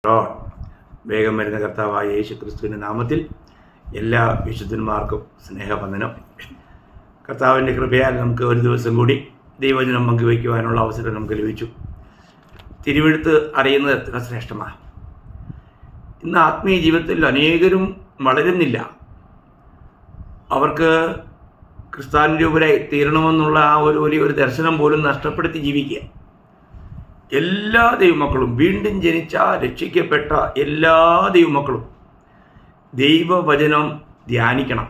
വേഗം വരുന്ന കർത്താവായ യേശു ക്രിസ്തുവിൻ്റെ നാമത്തിൽ എല്ലാ വിശുദ്ധന്മാർക്കും സ്നേഹവന്ദനം. കർത്താവിൻ്റെ കൃപയാൽ നമുക്ക് ഒരു ദിവസം കൂടി ദൈവവചനം പങ്കുവയ്ക്കുവാനുള്ള അവസരം നമുക്ക് ലഭിച്ചു. തിരുവെഴുത്ത് അറിയുന്നത് എത്ര ശ്രേഷ്ഠമാണ്. ഇന്ന് ആത്മീയ ജീവിതത്തിൽ അനേകരും വളരുന്നില്ല. അവർക്ക് ക്രിസ്ത്യാനിരൂപരായി തീരണമെന്നുള്ള ആ ഒരു ദർശനം പോലും നഷ്ടപ്പെടുത്തി ജീവിക്കുക. എല്ലാ ദൈവമക്കളും, വീണ്ടും ജനിച്ച രക്ഷിക്കപ്പെട്ട എല്ലാ ദൈവമക്കളും ദൈവവചനം ധ്യാനിക്കണം.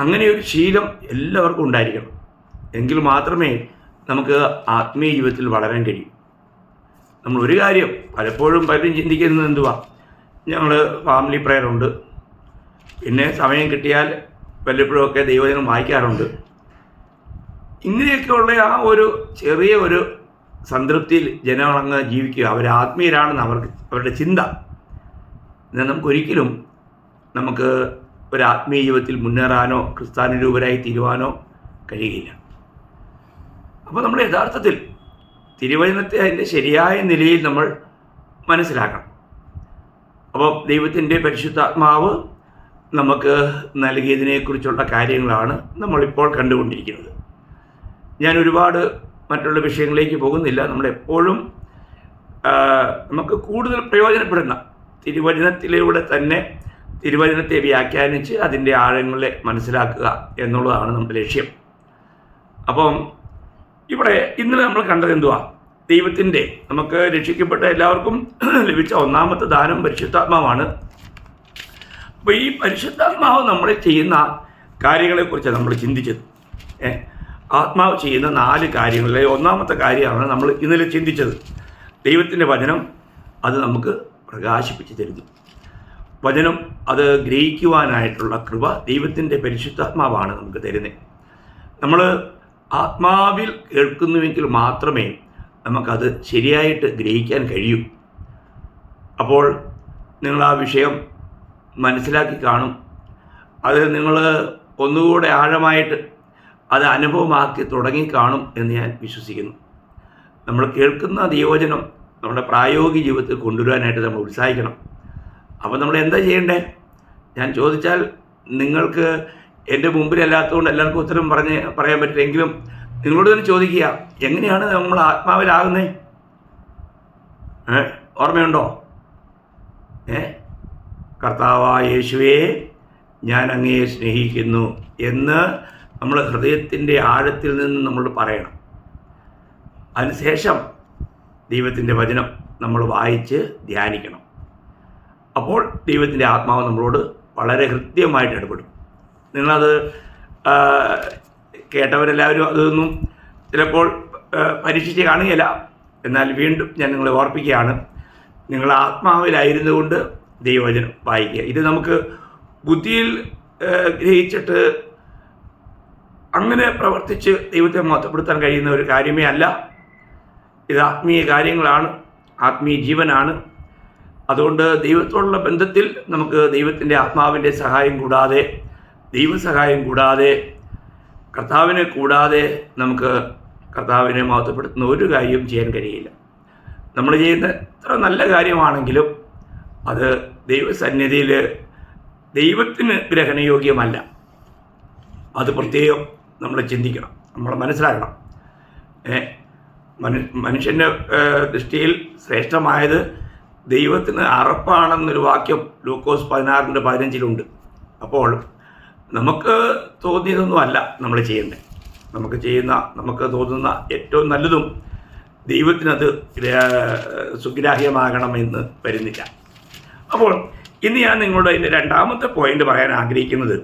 അങ്ങനെ ഒരു ശീലം എല്ലാവർക്കും ഉണ്ടായിരിക്കണം. എങ്കിൽ മാത്രമേ നമുക്ക് ആത്മീയ ജീവിതത്തിൽ വളരാൻ കഴിയൂ. നമ്മൾ ഒരു കാര്യം പലപ്പോഴും ചിന്തിക്കുന്നത് എന്തുവാ, ഞങ്ങൾ ഫാമിലി പ്രയറുണ്ട്, പിന്നെ സമയം കിട്ടിയാൽ വല്ലപ്പോഴുമൊക്കെ ദൈവവചനം വായിക്കാറുണ്ട്. ഇങ്ങനെയൊക്കെയുള്ള ആ ഒരു ചെറിയ ഒരു സംതൃപ്തിയിൽ ജനങ്ങളങ്ങ് ജീവിക്കുക. അവർ ആത്മീയരാണെന്ന് അവരുടെ ചിന്ത. എന്നാൽ നമുക്കൊരിക്കലും ഒരു ആത്മീയ ജീവിതത്തിൽ മുന്നേറാനോ ക്രിസ്ത്യാനിരൂപരായി തീരുവാനോ കഴിയില്ല. അപ്പോൾ നമ്മൾ യഥാർത്ഥത്തിൽ തിരുവചനത്തെ അതിൻ്റെ ശരിയായ നിലയിൽ നമ്മൾ മനസ്സിലാക്കണം. അപ്പോൾ ദൈവത്തിൻ്റെ പരിശുദ്ധാത്മാവ് നമുക്ക് നൽകിയതിനെക്കുറിച്ചുള്ള കാര്യങ്ങളാണ് നമ്മളിപ്പോൾ കണ്ടുകൊണ്ടിരിക്കുന്നത്. ഞാൻ ഒരുപാട് മറ്റുള്ള വിഷയങ്ങളിലേക്ക് പോകുന്നില്ല. നമ്മളെപ്പോഴും നമുക്ക് കൂടുതൽ പ്രയോജനപ്പെടുന്ന തിരുവചനത്തിലൂടെ തന്നെ തിരുവചനത്തെ വ്യാഖ്യാനിച്ച് അതിൻ്റെ ആഴങ്ങളെ മനസ്സിലാക്കുക എന്നുള്ളതാണ് നമ്മുടെ ലക്ഷ്യം. അപ്പം ഇവിടെ ഇന്നലെ നമ്മൾ കണ്ടത് എന്തുവാ, ദൈവത്തിൻ്റെ നമുക്ക് രക്ഷിക്കപ്പെട്ട എല്ലാവർക്കും ലഭിച്ച ഒന്നാമത്തെ ദാനം പരിശുദ്ധാത്മാവാണ്. അപ്പോൾ ഈ പരിശുദ്ധാത്മാവ് നമ്മൾ ചെയ്യുന്ന കാര്യങ്ങളെക്കുറിച്ചാണ് നമ്മൾ ചിന്തിച്ചത്. ആത്മാവ് ചെയ്യുന്ന 4 കാര്യങ്ങളിലെ ഒന്നാമത്തെ കാര്യമാണ് നമ്മൾ ഇന്നലെ ചിന്തിച്ചത്. ദൈവത്തിൻ്റെ വചനം അത് നമുക്ക് പ്രകാശിപ്പിച്ച് തരുന്നു. വചനം അത് ഗ്രഹിക്കുവാനായിട്ടുള്ള കൃപ ദൈവത്തിൻ്റെ പരിശുദ്ധാത്മാവാണ് നമുക്ക് തരുന്നത്. നമ്മൾ ആത്മാവിൽ കേൾക്കുന്നുവെങ്കിൽ മാത്രമേ നമുക്കത് ശരിയായിട്ട് ഗ്രഹിക്കാൻ കഴിയൂ. അപ്പോൾ നിങ്ങൾ ആ വിഷയം മനസ്സിലാക്കി കാണും. അത് നിങ്ങൾ ഒന്നുകൂടെ ആഴമായിട്ട് അത് അനുഭവമാക്കി തുടങ്ങിക്കാണും എന്ന് ഞാൻ വിശ്വസിക്കുന്നു. നമ്മൾ കേൾക്കുന്ന ദൈവവചനം നമ്മുടെ പ്രായോഗിക ജീവിതത്തിൽ കൊണ്ടുവരാനായിട്ട് നമ്മൾ ഉത്സാഹിക്കണം. അപ്പോൾ നമ്മൾ എന്താ ചെയ്യേണ്ടേ? ഞാൻ ചോദിച്ചാൽ നിങ്ങൾക്ക് എൻ്റെ മുമ്പിലല്ലാത്തതുകൊണ്ട് എല്ലാവർക്കും ഉത്തരം പറയാൻ പറ്റില്ലെങ്കിലും നിങ്ങളോട് തന്നെ ചോദിക്കുക, എങ്ങനെയാണ് നമ്മൾ ആത്മാവിലാകുന്നേ? ഓർമ്മയുണ്ടോ? കർത്താവായ യേശുവേ, ഞാൻ അങ്ങയെ സ്നേഹിക്കുന്നു എന്ന് നമ്മൾ ഹൃദയത്തിൻ്റെ ആഴത്തിൽ നിന്ന് നമ്മൾ പറയണം. അതിനുശേഷം ദൈവത്തിൻ്റെ വചനം നമ്മൾ വായിച്ച് ധ്യാനിക്കണം. അപ്പോൾ ദൈവത്തിൻ്റെ ആത്മാവ് നമ്മളോട് വളരെ ഹൃദ്യമായിട്ട് ഇടപെടും. നിങ്ങളത് കേട്ടവരെല്ലാവരും അതൊന്നും ചിലപ്പോൾ പരീക്ഷിച്ച് കാണുകയില്ല. എന്നാൽ വീണ്ടും ഞാൻ നിങ്ങളെ ഓർപ്പിക്കുകയാണ്, നിങ്ങൾ ആത്മാവിലായിരുന്നു കൊണ്ട് ദൈവവചനം വായിക്കുക. ഇത് നമുക്ക് ബുദ്ധിയിൽ ഗ്രഹിച്ചിട്ട് അങ്ങനെ പ്രവർത്തിച്ച് ദൈവത്തെ മഹത്വപ്പെടുത്താൻ കഴിയുന്ന ഒരു കാര്യമേ അല്ല. ഇത് ആത്മീയ കാര്യങ്ങളാണ്, ആത്മീയ ജീവനാണ്. അതുകൊണ്ട് ദൈവത്തോടുള്ള ബന്ധത്തിൽ നമുക്ക് ദൈവത്തിൻ്റെ ആത്മാവിൻ്റെ സഹായം കൂടാതെ, ദൈവസഹായം കൂടാതെ, കർത്താവിനെ കൂടാതെ നമുക്ക് കർത്താവിനെ മഹത്വപ്പെടുത്തുന്ന ഒരു കാര്യവും ചെയ്യാൻ കഴിയില്ല. നമ്മൾ ചെയ്യുന്ന എത്ര നല്ല കാര്യമാണെങ്കിലും അത് ദൈവസന്നിധിയിൽ ദൈവത്തിന് ഗ്രഹണയോഗ്യമല്ല. അത് പ്രത്യേകം നമ്മൾ ചിന്തിക്കണം, നമ്മൾ മനസ്സിലാക്കണം. മനുഷ്യൻ്റെ ദൃഷ്ടിയിൽ ശ്രേഷ്ഠമായത് ദൈവത്തിന് അറപ്പാണെന്നൊരു വാക്യം ലൂക്കോസ് 16:15 അപ്പോൾ നമുക്ക് തോന്നിയതൊന്നുമല്ല നമ്മൾ ചെയ്യേണ്ടത്. നമുക്ക് തോന്നുന്ന ഏറ്റവും നല്ലതും ദൈവത്തിനത് സുഗ്രാഹ്യമാകണമെന്ന് വരുന്നില്ല. അപ്പോൾ ഇന്ന് ഞാൻ നിങ്ങളോട് അതിൻ്റെ രണ്ടാമത്തെ പോയിന്റ് പറയാൻ ആഗ്രഹിക്കുന്നത്,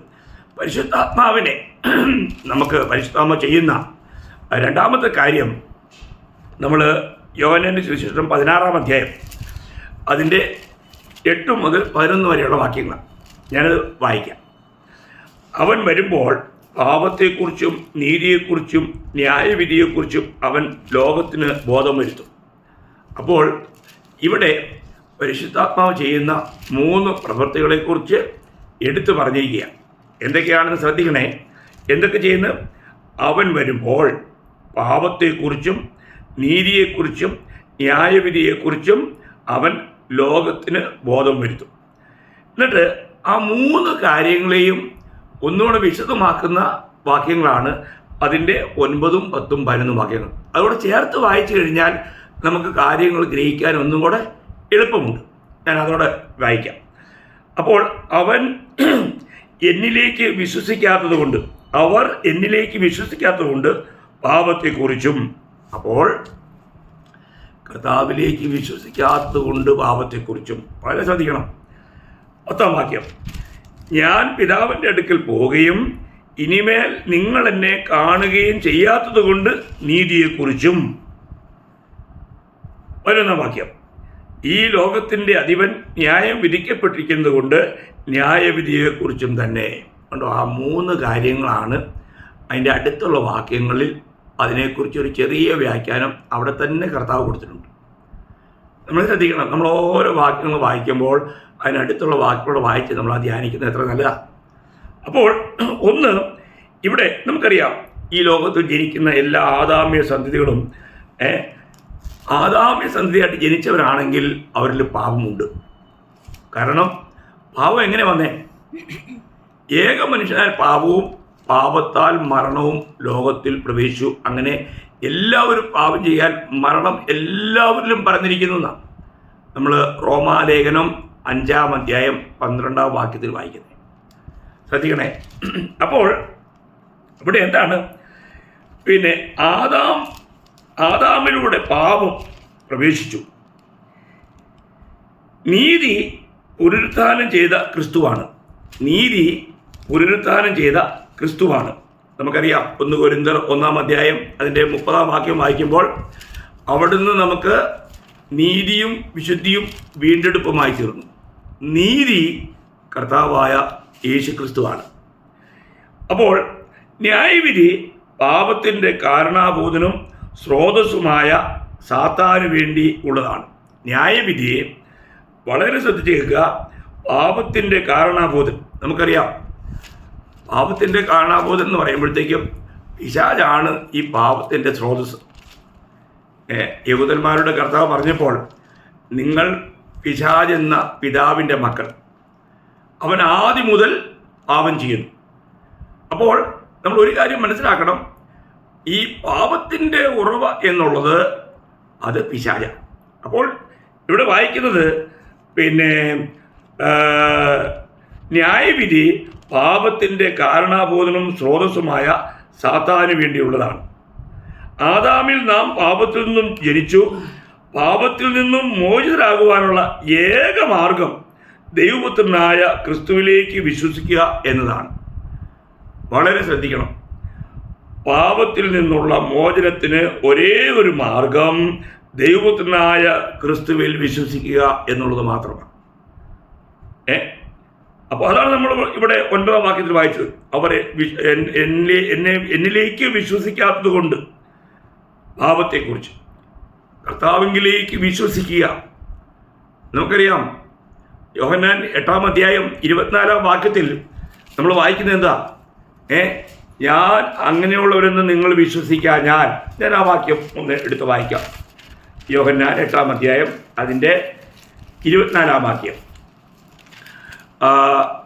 പരിശുദ്ധാത്മാവിനെ നമുക്ക് പരിശുദ്ധാത്മാവ് ചെയ്യുന്ന രണ്ടാമത്തെ കാര്യം, നമ്മൾ യോഹന്നാന്റെ സുവിശേഷം 16-ാം അധ്യായം അതിൻ്റെ 8 മുതൽ 11 വരെയുള്ള വാക്യങ്ങൾ ഞാനത് വായിക്കാം. അവൻ വരുമ്പോൾ പാപത്തെക്കുറിച്ചും നീതിയെക്കുറിച്ചും ന്യായവിധിയെക്കുറിച്ചും അവൻ ലോകത്തിന് ബോധം വരുത്തും. അപ്പോൾ ഇവിടെ പരിശുദ്ധാത്മാവ് ചെയ്യുന്ന 3 പ്രവൃത്തികളെക്കുറിച്ച് എടുത്തു പറഞ്ഞിരിക്കുക. എന്തൊക്കെയാണെന്ന് ശ്രദ്ധിക്കണേ. എന്തൊക്കെ ചെയ്യുന്നു? അവൻ വരുമ്പോൾ പാപത്തെക്കുറിച്ചും നീതിയെക്കുറിച്ചും ന്യായവിധിയെക്കുറിച്ചും അവൻ ലോകത്തിന് ബോധം വരുത്തും. എന്നിട്ട് ആ 3 കാര്യങ്ങളെയും ഒന്നുകൂടെ വിശദമാക്കുന്ന വാക്യങ്ങളാണ് അതിൻ്റെ 9, 10, 11 വാക്യങ്ങൾ. അതോടെ ചേർത്ത് വായിച്ചു കഴിഞ്ഞാൽ നമുക്ക് കാര്യങ്ങൾ ഗ്രഹിക്കാൻ ഒന്നും കൂടെ എളുപ്പമുണ്ട്. ഞാൻ അതോടെ വായിക്കാം. അപ്പോൾ അവർ എന്നിലേക്ക് വിശ്വസിക്കാത്തത് കൊണ്ട് പാപത്തെക്കുറിച്ചും, അപ്പോൾ കർത്താവിലേക്ക് വിശ്വസിക്കാത്തത് കൊണ്ട് പാപത്തെക്കുറിച്ചും വളരെ ശ്രദ്ധിക്കണം. 10-ാം വാക്യം, ഞാൻ പിതാവിൻ്റെ അടുക്കൽ പോവുകയും ഇനിമേൽ നിങ്ങൾ എന്നെ കാണുകയും ചെയ്യാത്തത് കൊണ്ട് നീതിയെക്കുറിച്ചും. 11-ാം വാക്യം, ഈ ലോകത്തിൻ്റെ അധിപൻ ന്യായം വിധിക്കപ്പെട്ടിരിക്കുന്നത് കൊണ്ട് ന്യായവിധിയെക്കുറിച്ചും തന്നെ. കണ്ടോ, ആ 3 കാര്യങ്ങളാണ് അതിൻ്റെ അടുത്തുള്ള വാക്യങ്ങളിൽ. അതിനെക്കുറിച്ച് ഒരു ചെറിയ വ്യാഖ്യാനം അവിടെ തന്നെ കർത്താവ് കൊടുത്തിട്ടുണ്ട്. നമ്മൾ ശ്രദ്ധിക്കണം, നമ്മൾ ഓരോ വാക്യങ്ങൾ വായിക്കുമ്പോൾ അതിനടുത്തുള്ള വാക്യങ്ങൾ വായിച്ച് നമ്മൾ ആ ധ്യാനിക്കുന്നത് എത്ര നല്ലതാണ്. അപ്പോൾ ഒന്ന്, ഇവിടെ നമുക്കറിയാം ഈ ലോകത്തിൽ ജനിക്കുന്ന എല്ലാ ആദാമ്യ സന്തതികളും ആദാമ്യ സന്തതിയായിട്ട് ജനിച്ചവരാണെങ്കിൽ അവരിൽ പാപമുണ്ട്. കാരണം പാപം എങ്ങനെ വന്നേ? ഏക മനുഷ്യനാൽ പാപവും പാപത്താൽ മരണവും ലോകത്തിൽ പ്രവേശിച്ചു. അങ്ങനെ എല്ലാവരും പാപം ചെയ്യാൻ മരണം എല്ലാവരിലും പറഞ്ഞിരിക്കുന്നു എന്നാണ് നമ്മൾ റോമാലേഖനം 5-ാം അധ്യായം 12-ാം വാക്യത്തിൽ വായിക്കുന്നത്. ശ്രദ്ധിക്കണേ. അപ്പോൾ ഇവിടെ എന്താണ്? പിന്നെ ആദാമിലൂടെ പാപം പ്രവേശിച്ചു. നീതി പുനരുത്ഥാനം ചെയ്ത ക്രിസ്തുവാണ്. നമുക്കറിയാം 1 കൊരിന്ത്യർ 1-ാം അധ്യായം അതിൻ്റെ 30-ാം വാക്യം വായിക്കുമ്പോൾ അവിടുന്ന് നമുക്ക് നീതിയും വിശുദ്ധിയും വീണ്ടെടുപ്പുമായി തീർന്നു. നീതി കർത്താവായ യേശുക്രിസ്തുവാണ്. അപ്പോൾ ന്യായവിധി പാപത്തിൻ്റെ കാരണാഭൂതനും സ്രോതസ്സുമായ സാത്താന് വേണ്ടി ഉള്ളതാണ്. ന്യായവിധിയെ വളരെ ശ്രദ്ധിച്ച് കേൾക്കുക. പാപത്തിൻ്റെ കാരണാഭൂതൻ, നമുക്കറിയാം പാപത്തിൻ്റെ കാരണാഭൂതൻ എന്ന് പറയുമ്പോഴത്തേക്കും പിശാചാണ് ഈ പാപത്തിൻ്റെ സ്രോതസ്. യഹൂദന്മാരുടെ കർത്താവ് പറഞ്ഞപ്പോൾ, നിങ്ങൾ പിശാചെന്ന പിതാവിൻ്റെ മക്കൾ, അവൻ ആദ്യം മുതൽ പാപം ചെയ്യുന്നു. അപ്പോൾ നമ്മൾ ഒരു കാര്യം മനസ്സിലാക്കണം, ഈ പാപത്തിൻ്റെ ഉറവ എന്നുള്ളത് അത് പിശാച. അപ്പോൾ ഇവിടെ വായിക്കുന്നത് പിന്നെ ന്യായവിധി പാപത്തിൻ്റെ കാരണാഭൂതനും സ്രോതസ്സുമായ സാത്താന് വേണ്ടിയുള്ളതാണ്. ആദാമിൽ നാം പാപത്തിൽ നിന്നും ജനിച്ചു. പാപത്തിൽ നിന്നും മോചിതരാകുവാനുള്ള ഏക മാർഗം ദൈവപുത്രനായ ക്രിസ്തുവിലേക്ക് വിശ്വസിക്കുക എന്നതാണ്. വളരെ ശ്രദ്ധിക്കണം. പാപത്തിൽ നിന്നുള്ള മോചനത്തിന് ഒരേ ഒരു മാർഗം ദൈവപുത്രനായ ക്രിസ്തുവിൽ വിശ്വസിക്കുക എന്നുള്ളത് മാത്രമാണ്. അപ്പോൾ അതാണ് നമ്മൾ ഇവിടെ 9-ാം വാക്യത്തിൽ വായിച്ചത്. അവരെ എന്നിലേക്ക് വിശ്വസിക്കാത്തത് കൊണ്ട് പാപത്തെക്കുറിച്ച്. കർത്താവിലേക്ക് വിശ്വസിക്കുക. നമുക്കറിയാം യോഹന്നാൻ 8-ാം അധ്യായം 24-ാം വാക്യത്തിൽ നമ്മൾ വായിക്കുന്നത് എന്താ? ഞാൻ അങ്ങനെയുള്ളവരെന്ന് നിങ്ങൾ വിശ്വസിക്കാൻ ഞാൻ ആ വാക്യം ഒന്ന് എടുത്ത് വായിക്കാം. യോഹന്നാൻ 8-ാം അധ്യായം അതിൻ്റെ 24-ാം വാക്യം.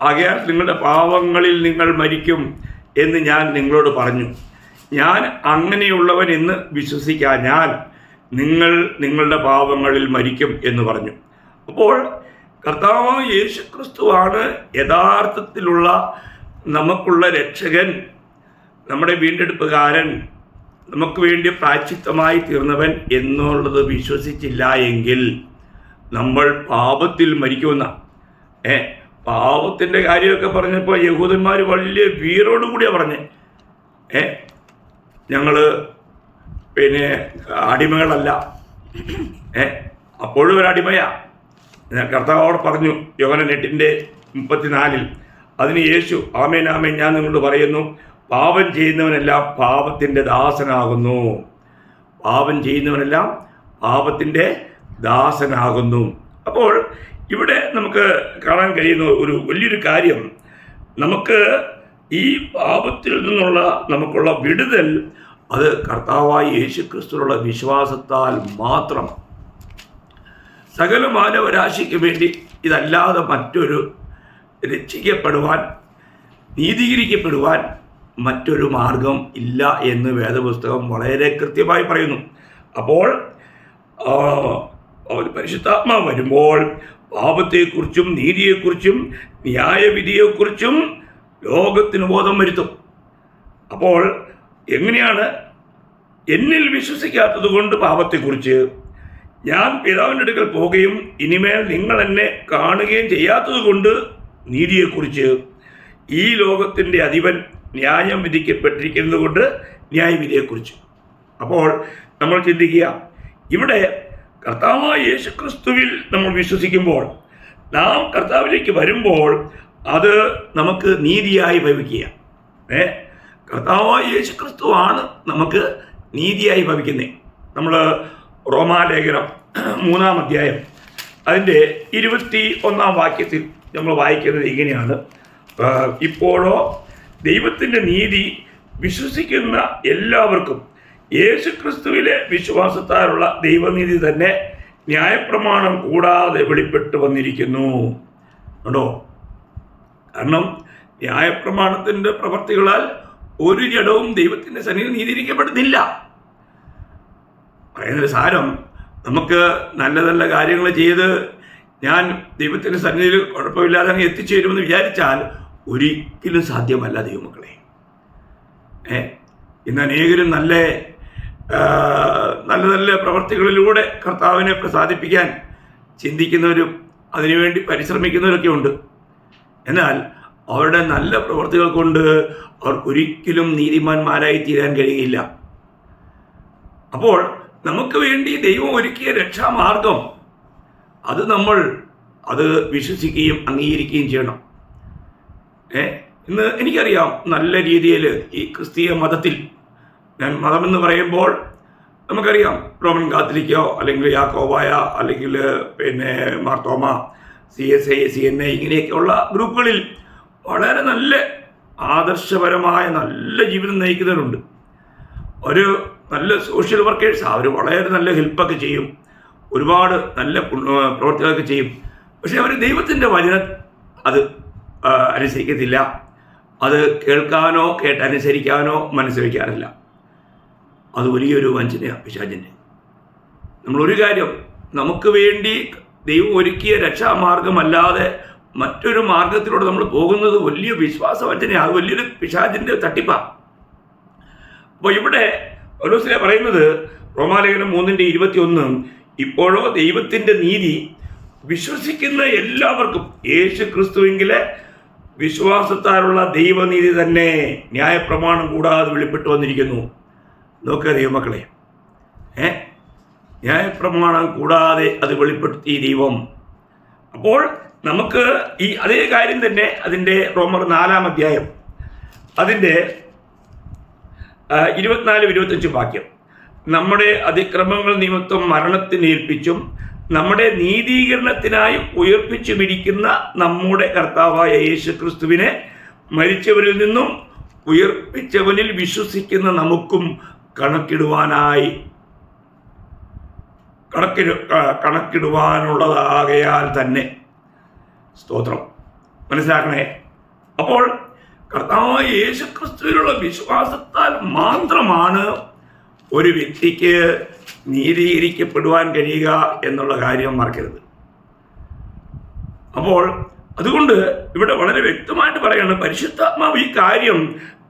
ആകയാൽ നിങ്ങളുടെ പാവങ്ങളിൽ നിങ്ങൾ മരിക്കും എന്ന് ഞാൻ നിങ്ങളോട് പറഞ്ഞു. ഞാൻ അങ്ങനെയുള്ളവൻ എന്ന് വിശ്വസിക്കാൻ നിങ്ങൾ നിങ്ങളുടെ പാവങ്ങളിൽ മരിക്കും എന്ന് പറഞ്ഞു. അപ്പോൾ കർത്താവായ യേശുക്രിസ്തുവാണ് യഥാർത്ഥത്തിലുള്ള നമുക്കുള്ള രക്ഷകൻ, നമ്മുടെ വീണ്ടെടുപ്പുകാരൻ, നമുക്ക് വേണ്ടി പ്രായശ്ചിത്തമായി തീർന്നവൻ എന്നുള്ളത് വിശ്വസിച്ചില്ല എങ്കിൽ നമ്മൾ പാപത്തിൽ മരിക്കുമെന്ന. പാപത്തിൻ്റെ കാര്യമൊക്കെ പറഞ്ഞപ്പോൾ യഹൂദന്മാർ വലിയ വീരോടുകൂടിയാണ് പറഞ്ഞേ. ഞങ്ങൾ പിന്നെ അടിമകളല്ല. അപ്പോഴും ഒരു അടിമയാ. കർത്താവോട് പറഞ്ഞു യോഹന്നാൻ 8:34. അതിന് യേശു, ആമേൻ ആമേൻ ഞാൻ നിങ്ങളോട് പറയുന്നു, പാപം ചെയ്യുന്നവനെല്ലാം പാപത്തിൻ്റെ ദാസനാകുന്നു. പാപം ചെയ്യുന്നവനെല്ലാം പാപത്തിൻ്റെ ദാസനാകുന്നു. അപ്പോൾ ഇവിടെ നമുക്ക് കാണാൻ കഴിയുന്ന ഒരു വലിയൊരു കാര്യം, നമുക്ക് ഈ പാപത്തിൽ നിന്നുള്ള നമുക്കുള്ള വിടുതൽ അത് കർത്താവായ യേശുക്രിസ്തുവിലുള്ള വിശ്വാസത്താൽ മാത്രം. സകല മാനവരാശിക്ക് വേണ്ടി ഇതല്ലാതെ മറ്റൊരു രക്ഷിക്കപ്പെടുവാൻ, നീതീകരിക്കപ്പെടുവാൻ മറ്റൊരു മാർഗം ഇല്ല എന്ന് വേദപുസ്തകം വളരെ കൃത്യമായി പറയുന്നു. അപ്പോൾ പരിശുദ്ധാത്മാവ് വരുമ്പോൾ പാപത്തെക്കുറിച്ചും നീതിയെക്കുറിച്ചും ന്യായവിധിയെക്കുറിച്ചും ലോകത്തിന് ബോധം വരുത്തും. അപ്പോൾ എങ്ങനെയാണ്? എന്നിൽ വിശ്വസിക്കാത്തത് കൊണ്ട് പാപത്തെക്കുറിച്ച്, ഞാൻ പിതാവിൻ്റെ അടുക്കൽ പോവുകയും ഇനിമേൽ നിങ്ങൾ എന്നെ കാണുകയും ചെയ്യാത്തത് കൊണ്ട് നീതിയെക്കുറിച്ച്, ഈ ലോകത്തിൻ്റെ അധിപൻ ന്യായം വിധിക്കപ്പെട്ടിരിക്കുന്നത് കൊണ്ട് ന്യായവിധിയെക്കുറിച്ച്. അപ്പോൾ നമ്മൾ ചിന്തിക്കുക, ഇവിടെ കർത്താവായ യേശുക്രിസ്തുവിൽ നമ്മൾ വിശ്വസിക്കുമ്പോൾ, നാം കർത്താവിലേക്ക് വരുമ്പോൾ അത് നമുക്ക് നീതിയായി ഭവിക്കുക. കർത്താവായ യേശുക്രിസ്തുവാണ് നമുക്ക് നീതിയായി ഭവിക്കുന്നത്. നമ്മൾ റോമാലേഖനം 3-ാം അധ്യായം അതിൻ്റെ 21-ാം വാക്യത്തിൽ നമ്മൾ വായിക്കുന്നത് ഇങ്ങനെയാണ്: ഇപ്പോഴോ ദൈവത്തിൻ്റെ നീതി വിശ്വസിക്കുന്ന എല്ലാവർക്കും യേശുക്രിസ്തുവിലെ വിശ്വാസത്താലുള്ള ദൈവനീതി തന്നെ ന്യായപ്രമാണം കൂടാതെ വെളിപ്പെട്ടു വന്നിരിക്കുന്നു. കേട്ടോ? കാരണം ന്യായപ്രമാണത്തിൻ്റെ പ്രവർത്തികളാൽ ഒരു ജഡവും ദൈവത്തിൻ്റെ സന്നിധിയിൽ നീതീകരിക്കപ്പെടുന്നില്ല. പറയുന്നൊരു സാരം, നമുക്ക് നല്ല നല്ല കാര്യങ്ങൾ ചെയ്ത് ഞാൻ ദൈവത്തിൻ്റെ സന്നിധിയിൽ കുഴപ്പമില്ലാതെ അങ്ങ് എത്തിച്ചേരുമെന്ന് വിചാരിച്ചാൽ ഒരിക്കലും സാധ്യമല്ല ദൈവമക്കളെ. ഇന്ന് അനേകരും നല്ല നല്ല പ്രവർത്തികളിലൂടെ കർത്താവിനെ പ്രസാദിപ്പിക്കാൻ ചിന്തിക്കുന്നവരും അതിനുവേണ്ടി പരിശ്രമിക്കുന്നവരൊക്കെ ഉണ്ട്. എന്നാൽ അവരുടെ നല്ല പ്രവർത്തികൾ കൊണ്ട് അവർക്കൊരിക്കലും നീതിമാന്മാരായി തീരാൻ കഴിയില്ല. അപ്പോൾ നമുക്ക് വേണ്ടി ദൈവം ഒരുക്കിയ രക്ഷാമാർഗം അത് വിശ്വസിക്കുകയും അംഗീകരിക്കുകയും ചെയ്യണം. ഇന്ന് എനിക്കറിയാം, നല്ല രീതിയിൽ ഈ ക്രിസ്തീയ മതത്തിൽ, ഞാൻ മതമെന്ന് പറയുമ്പോൾ നമുക്കറിയാം, റോമൻ കാത്തലിക്കോ അല്ലെങ്കിൽ യാക്കോബായ അല്ലെങ്കിൽ മാർത്തോമ, CSI, CNA ഇങ്ങനെയൊക്കെയുള്ള ഗ്രൂപ്പുകളിൽ വളരെ നല്ല ആദർശപരമായ നല്ല ജീവിതം നയിക്കുന്നവരുണ്ട്. ഒരു നല്ല സോഷ്യൽ വർക്കേഴ്സ്, അവർ വളരെ നല്ല ഹെൽപ്പൊക്കെ ചെയ്യും, ഒരുപാട് നല്ല പ്രവർത്തികളൊക്കെ ചെയ്യും. പക്ഷെ അവർ ദൈവത്തിൻ്റെ വചനം അത് അനുസരിക്കത്തില്ല. അത് കേൾക്കാനോ കേട്ടനുസരിക്കാനോ മനസ്സ് വയ്ക്കാറില്ല. അത് വലിയൊരു വഞ്ചനയാണ് പിശാചിൻ്റെ. നമ്മളൊരു കാര്യം, നമുക്ക് വേണ്ടി ദൈവം ഒരുക്കിയ രക്ഷാമാർഗമല്ലാതെ മറ്റൊരു മാർഗത്തിലൂടെ നമ്മൾ പോകുന്നത് വലിയ വിശ്വാസവഞ്ചനയാണ്. അത് വലിയൊരു പിശാചിൻ്റെ തട്ടിപ്പാണ്. അപ്പോൾ ഇവിടെ പൗലോസ് പറയുന്നത്, റോമാലേഖനം 3:21, ഇപ്പോഴോ ദൈവത്തിൻ്റെ നീതി വിശ്വസിക്കുന്ന എല്ലാവർക്കും യേശു ക്രിസ്തുവിലെ വിശ്വാസത്താലുള്ള ദൈവനീതി തന്നെ ന്യായപ്രമാണം കൂടാതെ വെളിപ്പെട്ടു വന്നിരിക്കുന്നു. നോക്കുക ദൈവമക്കളെ, ന്യായപ്രമാണം കൂടാതെ അത് വെളിപ്പെടുത്തി ദൈവം. അപ്പോൾ നമുക്ക് ഈ അതേ കാര്യം തന്നെ അതിൻ്റെ റോമർ 4-ാം അധ്യായം അതിൻ്റെ 24-25 വാക്യം, നമ്മുടെ അതിക്രമങ്ങൾ നിമിത്തം മരണത്തിന് ഏൽപ്പിച്ചും നമ്മുടെ നീതീകരണത്തിനായി ഉയർപ്പിച്ചുമിരിക്കുന്ന നമ്മുടെ കർത്താവായ യേശു ക്രിസ്തുവിനെ മരിച്ചവരിൽ നിന്നും ഉയർപ്പിച്ചവനിൽ വിശ്വസിക്കുന്ന നമുക്കും കണക്കിടുവാനുള്ളതാകയാൽ തന്നെ. സ്തോത്രം. മനസ്സിലാക്കണേ. അപ്പോൾ കർത്താവായ യേശു ക്രിസ്തുവിലുള്ള വിശ്വാസത്താൽ മാത്രമാണ് ഒരു വ്യക്തിക്ക് നീതീകരിക്കപ്പെടുവാൻ കഴിയുക എന്നുള്ള കാര്യം മറക്കരുത്. അപ്പോൾ അതുകൊണ്ട് ഇവിടെ വളരെ വ്യക്തമായിട്ട് പറയുകയാണ്, പരിശുദ്ധാത്മാവ് ഈ കാര്യം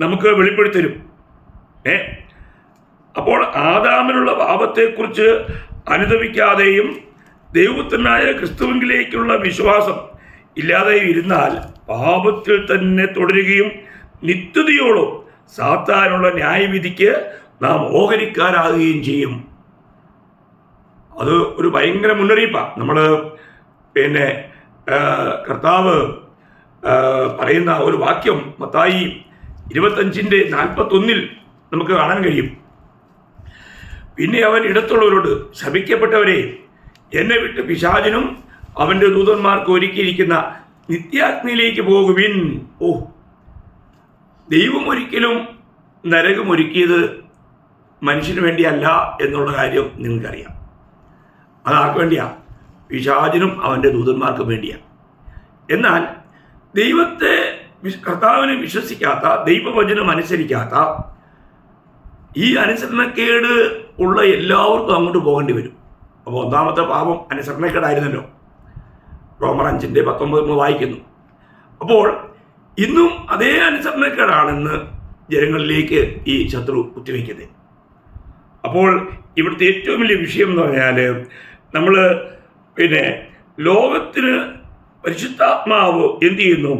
നമുക്ക് വെളിപ്പെടുത്തരും. അപ്പോൾ ആദാമിനുള്ള പാപത്തെക്കുറിച്ച് അനുദപിക്കാതെയും ദൈവപുത്രനായ ക്രിസ്തുവിലേക്കുള്ള വിശ്വാസം ഇല്ലാതെയും ഇരുന്നാൽ പാപത്തിൽ തന്നെ തുടരുകയും നിത്യതയോളം സാത്താനുള്ള ന്യായവിധിക്ക് നാം ഓഹരിക്കാരാകുകയും ചെയ്യും. അത് ഒരു ഭയങ്കര മുന്നറിയിപ്പാണ്. നമ്മൾ കർത്താവ് പറയുന്ന ഒരു വാക്യം മത്തായി 25:41 നമുക്ക് കാണാൻ കഴിയും. പിന്നെ അവൻ ഇടത്തുള്ളവരോട്, ശപിക്കപ്പെട്ടവരെ, എന്നെ വിട്ട് പിശാചിനും അവൻ്റെ ദൂതന്മാർക്ക് ഒരുക്കിയിരിക്കുന്ന നിത്യാഗ്നിയിലേക്ക് പോകുവിൻ. ദൈവം ഒരിക്കലും നരകം ഒരുക്കിയത് മനുഷ്യന് വേണ്ടിയല്ല എന്നുള്ള കാര്യം നിങ്ങൾക്കറിയാം. അതാർക്ക് വേണ്ടിയാ? പിശാചിനും അവൻ്റെ ദൂതന്മാർക്കും വേണ്ടിയാണ്. എന്നാൽ കർത്താവിനെ വിശ്വസിക്കാത്ത, ദൈവവചനം അനുസരിക്കാത്ത, ഈ അനുസരണക്കേട് ഉള്ള എല്ലാവർക്കും അങ്ങോട്ട് പോകേണ്ടി വരും. അപ്പോൾ ഒന്നാമത്തെ പാപം അനുസരണക്കേടായിരുന്നല്ലോ. റോമർ 5:19 വായിക്കുന്നു. അപ്പോൾ ഇന്നും അതേ അനുസരണക്കേടാണെന്ന് ജനങ്ങളിലേക്ക് ഈ ശത്രു കുത്തിവെക്കുന്നത്. അപ്പോൾ ഇവിടുത്തെ ഏറ്റവും വലിയ വിഷയം എന്ന് പറഞ്ഞാൽ, നമ്മൾ ലോകത്തിന് പരിശുദ്ധാത്മാവ് എന്ത് ചെയ്യുന്നു?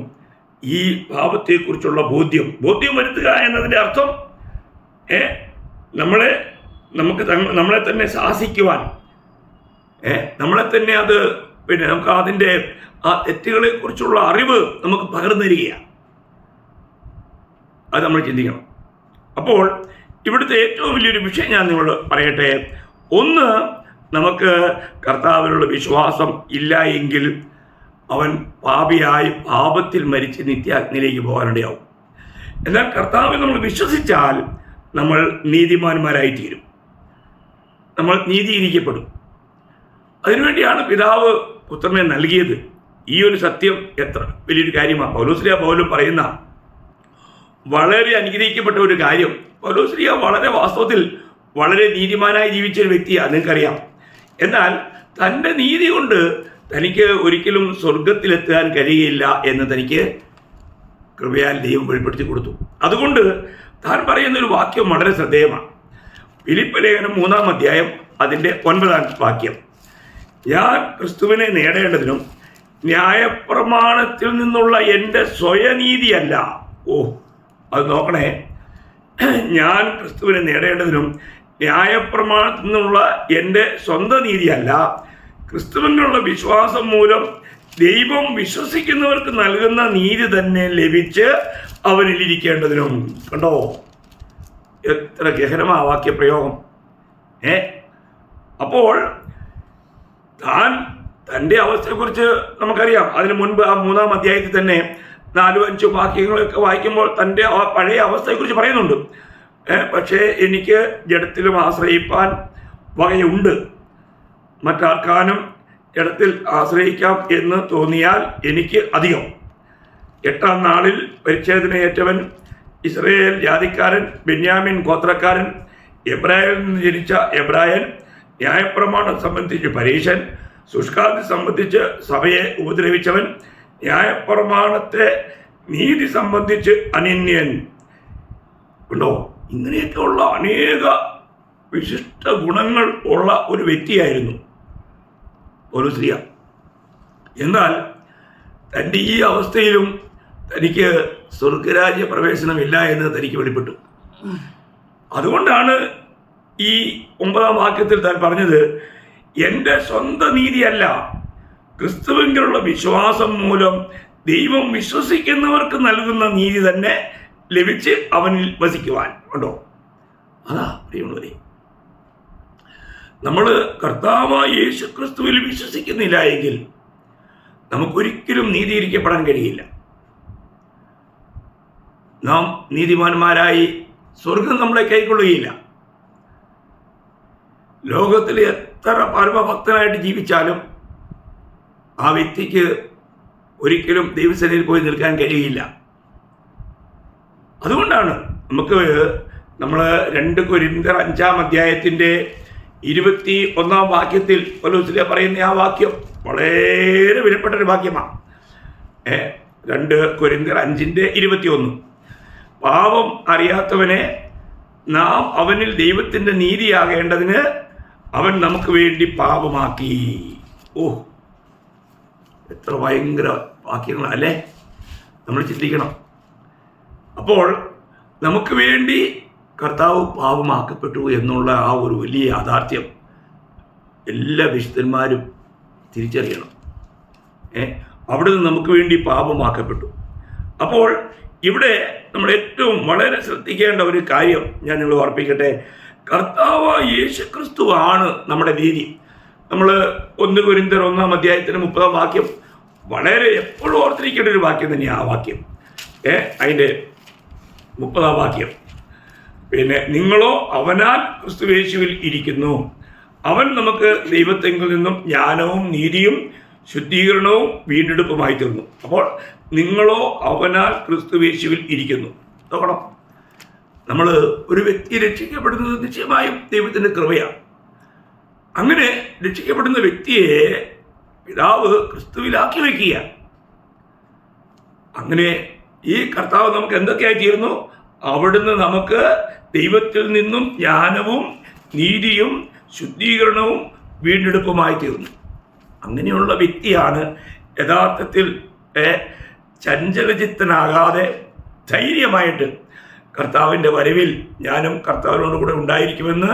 ഈ പാപത്തെക്കുറിച്ചുള്ള ബോധ്യം വരുത്തുക എന്നതിൻ്റെ അർത്ഥം നമ്മളെ തന്നെ ശാസിക്കുവാൻ, നമ്മളെ തന്നെ അത് നമുക്ക് അതിൻ്റെ ആ തെറ്റുകളെക്കുറിച്ചുള്ള അറിവ് നമുക്ക് പകർന്നു തരികയാണ്. അത് നമ്മൾ ചിന്തിക്കണം. അപ്പോൾ ഇവിടുത്തെ ഏറ്റവും വലിയൊരു വിഷയം ഞാൻ നിങ്ങളോട് പറയട്ടെ. ഒന്ന്, നമുക്ക് കർത്താവിനുള്ള വിശ്വാസം ഇല്ല എങ്കിൽ അവൻ പാപിയായി പാപത്തിൽ മരിച്ച് നിത്യാഗ്നിയിലേക്ക് പോകാനിടയാവും. എന്നാൽ കർത്താവിൽ നമ്മൾ വിശ്വസിച്ചാൽ നമ്മൾ നീതിമാന്മാരായി തീരും, നമ്മൾ നീതീകരിക്കപ്പെടും. അതിനുവേണ്ടിയാണ് പിതാവ് പുത്രനെ നൽകിയത്. ഈ ഒരു സത്യം എത്ര വലിയൊരു കാര്യമാണ്. പൗലോസ്ലീഹ പോലും പറയുന്ന വളരെ അനുഗ്രഹിക്കപ്പെട്ട ഒരു കാര്യം. പൗലോസ്ലീഹ വളരെ വാസ്തവത്തിൽ വളരെ നീതിമാനായി ജീവിച്ചൊരു വ്യക്തിയാണ്, നിങ്ങൾക്കറിയാം. എന്നാൽ തൻ്റെ നീതി കൊണ്ട് തനിക്ക് ഒരിക്കലും സ്വർഗത്തിലെത്താൻ കഴിയില്ല എന്ന് തനിക്ക് കൃപയാൽ ദൈവം വെളിപ്പെടുത്തി കൊടുത്തു. അതുകൊണ്ട് താൻ പറയുന്നൊരു വാക്യം വളരെ ശ്രദ്ധേയമാണ്. ഫിലിപ്പ് ലേഖനം 3-ാം അധ്യായം അതിൻ്റെ 9-ാം വാക്യം. ഞാൻ ക്രിസ്തുവിനെ നേടേണ്ടതിനും ന്യായപ്രമാണത്തിൽ നിന്നുള്ള എൻ്റെ സ്വയനീതിയല്ല. അത് നോക്കണേ. ഞാൻ ക്രിസ്തുവിനെ നേടേണ്ടതിനും ന്യായപ്രമാണത്തിൽ നിന്നുള്ള എൻ്റെ സ്വന്തം നീതിയല്ല, ക്രിസ്തുവിനുള്ള വിശ്വാസം മൂലം ദൈവം വിശ്വസിക്കുന്നവർക്ക് നൽകുന്ന നീതി തന്നെ ലഭിച്ച് അവനിലിരിക്കേണ്ടതിനും. കണ്ടോ, എത്ര ഗഹനമാ വാക്യപ്രയോഗം. അപ്പോൾ താൻ തൻ്റെ അവസ്ഥയെക്കുറിച്ച് നമുക്കറിയാം. അതിനു മുൻപ് ആ 3-ാം അധ്യായത്തിൽ തന്നെ 4-5 വാക്യങ്ങളൊക്കെ വായിക്കുമ്പോൾ തൻ്റെ ആ പഴയ അവസ്ഥയെക്കുറിച്ച് പറയുന്നുണ്ട്. പക്ഷേ എനിക്ക് ജഡത്തിലും ആശ്രയിപ്പാൻ വകയുണ്ട്, മറ്റാർക്കാനും ജഡത്തിൽ ആശ്രയിക്കാം എന്ന് തോന്നിയാൽ എനിക്ക് അധികം. 8-ാം നാളിൽ പരിച്ഛേദനയേറ്റവൻ, ഇസ്രായേൽ ജാതിക്കാരൻ, ബെന്യാമിൻ ഗോത്രക്കാരൻ, എബ്രായനിൽ നിന്ന് ജനിച്ച എബ്രായൻ, ന്യായപ്രമാണം സംബന്ധിച്ച് പരീശൻ, ശുഷ്കാന്തി സംബന്ധിച്ച് സഭയെ ഉപദ്രവിച്ചവൻ, ന്യായപ്രമാണത്തെ നീതി സംബന്ധിച്ച് അനന്യൻ. ഉണ്ടോ? ഇങ്ങനെയൊക്കെയുള്ള അനേക വിശിഷ്ട ഗുണങ്ങൾ ഉള്ള ഒരു വ്യക്തിയായിരുന്നു പൗലോസ്ലീഹ. എന്നാൽ തൻ്റെ ഈ അവസ്ഥയിലും തനിക്ക് സ്വർഗരാജ്യ പ്രവേശനമില്ല എന്ന് തനിക്ക് വെളിപ്പെട്ടു. അതുകൊണ്ടാണ് ഈ 9-ാം വാക്യത്തിൽ താൻ പറഞ്ഞത്, എൻ്റെ സ്വന്തം നീതിയല്ല, ക്രിസ്തുവിലുള്ള വിശ്വാസം മൂലം ദൈവം വിശ്വസിക്കുന്നവർക്ക് നൽകുന്ന നീതി തന്നെ ലഭിച്ച് അവനിൽ വസിക്കുവാൻ. ഉണ്ടോ? അതാ പ്രിയമുള്ളവരെ, നമ്മൾ കർത്താവായ യേശു ക്രിസ്തുവിൽ വിശ്വസിക്കുന്നില്ല എങ്കിൽ നമുക്കൊരിക്കലും നീതീകരിക്കപ്പെടാൻ കഴിയില്ല. നാം നീതിമാന്മാരായി സ്വർഗം നമ്മളെ കൈക്കൊള്ളുകയില്ല. ലോകത്തിൽ എത്ര പരമഭക്തനായിട്ട് ജീവിച്ചാലും ആ വ്യക്തിക്ക് ഒരിക്കലും ദൈവസേനയിൽ പോയി നിൽക്കാൻ കഴിയില്ല. അതുകൊണ്ടാണ് നമ്മൾ 2 കൊരിന്ത്യർ 5-ാം അധ്യായത്തിൻ്റെ 21-ാം വാക്യത്തിൽ പൗലോസ്ലീഹ പറയുന്ന ആ വാക്യം വളരെ വിലപ്പെട്ടൊരു വാക്യമാണ്. 2 കൊരിന്ത്യർ 5:21. പാപം അറിയാത്തവനെ നാം അവനിൽ ദൈവത്തിൻ്റെ നീതിയാകേണ്ടതിന് അവൻ നമുക്ക് വേണ്ടി പാപമാക്കി. എത്ര ഭയങ്കര വാക്യങ്ങളല്ലേ, നമ്മൾ ചിന്തിക്കണം. അപ്പോൾ നമുക്ക് വേണ്ടി കർത്താവ് പാപമാക്കപ്പെട്ടു എന്നുള്ള ആ ഒരു വലിയ യാഥാർത്ഥ്യം എല്ലാ വിശുദ്ധന്മാരും തിരിച്ചറിയണം. അവിടുന്ന് നമുക്ക് വേണ്ടി പാപമാക്കപ്പെട്ടു. അപ്പോൾ ഇവിടെ നമ്മൾ ഏറ്റവും വളരെ ശ്രദ്ധിക്കേണ്ട ഒരു കാര്യം ഞാൻ നിങ്ങൾ ഓർപ്പിക്കട്ടെ. കർത്താവ് യേശു ക്രിസ്തുവാണ് നമ്മുടെ നീതി. നമ്മൾ 1 കൊരിന്ത്യർ 1-ാം അധ്യായത്തിന് 30-ാം വാക്യം വളരെ എപ്പോഴും ഓർത്തിരിക്കേണ്ട ഒരു വാക്യം തന്നെയാണ് ആ വാക്യം. അതിൻ്റെ 30-ാം വാക്യം, പിന്നെ നിങ്ങളോ അവനാൽ ക്രിസ്തുയേശുവിൽ ഇരിക്കുന്നു, അവൻ നമുക്ക് ദൈവത്തെങ്കിൽ നിന്നും ജ്ഞാനവും നീതിയും ശുദ്ധീകരണവും വീണ്ടെടുപ്പുമായി തീർന്നു. അപ്പോൾ നിങ്ങളോ അവനാൽ ക്രിസ്തുയേശുവിൽ ഇരിക്കുന്നു. നോക്കണം, നമ്മൾ ഒരു വ്യക്തി രക്ഷിക്കപ്പെടുന്നത് നിശ്ചയമായും ദൈവത്തിൻ്റെ കൃപയാണ്. അങ്ങനെ രക്ഷിക്കപ്പെടുന്ന വ്യക്തിയെ പിതാവ് ക്രിസ്തുവിലാക്കി വയ്ക്കുക. അങ്ങനെ ഈ കർത്താവ് നമുക്ക് എന്തൊക്കെയായി തീർന്നു? അവിടുന്ന് നമുക്ക് ദൈവത്തിൽ നിന്നും ജ്ഞാനവും നീതിയും ശുദ്ധീകരണവും വീണ്ടെടുപ്പുമായി തീർന്നു. അങ്ങനെയുള്ള വ്യക്തിയാണ് യഥാർത്ഥത്തിൽ ചഞ്ചലചിത്തനാകാതെ ധൈര്യമായിട്ട് കർത്താവിൻ്റെ വരവിൽ ഞാനും കർത്താവിനോട് കൂടെ ഉണ്ടായിരിക്കുമെന്ന്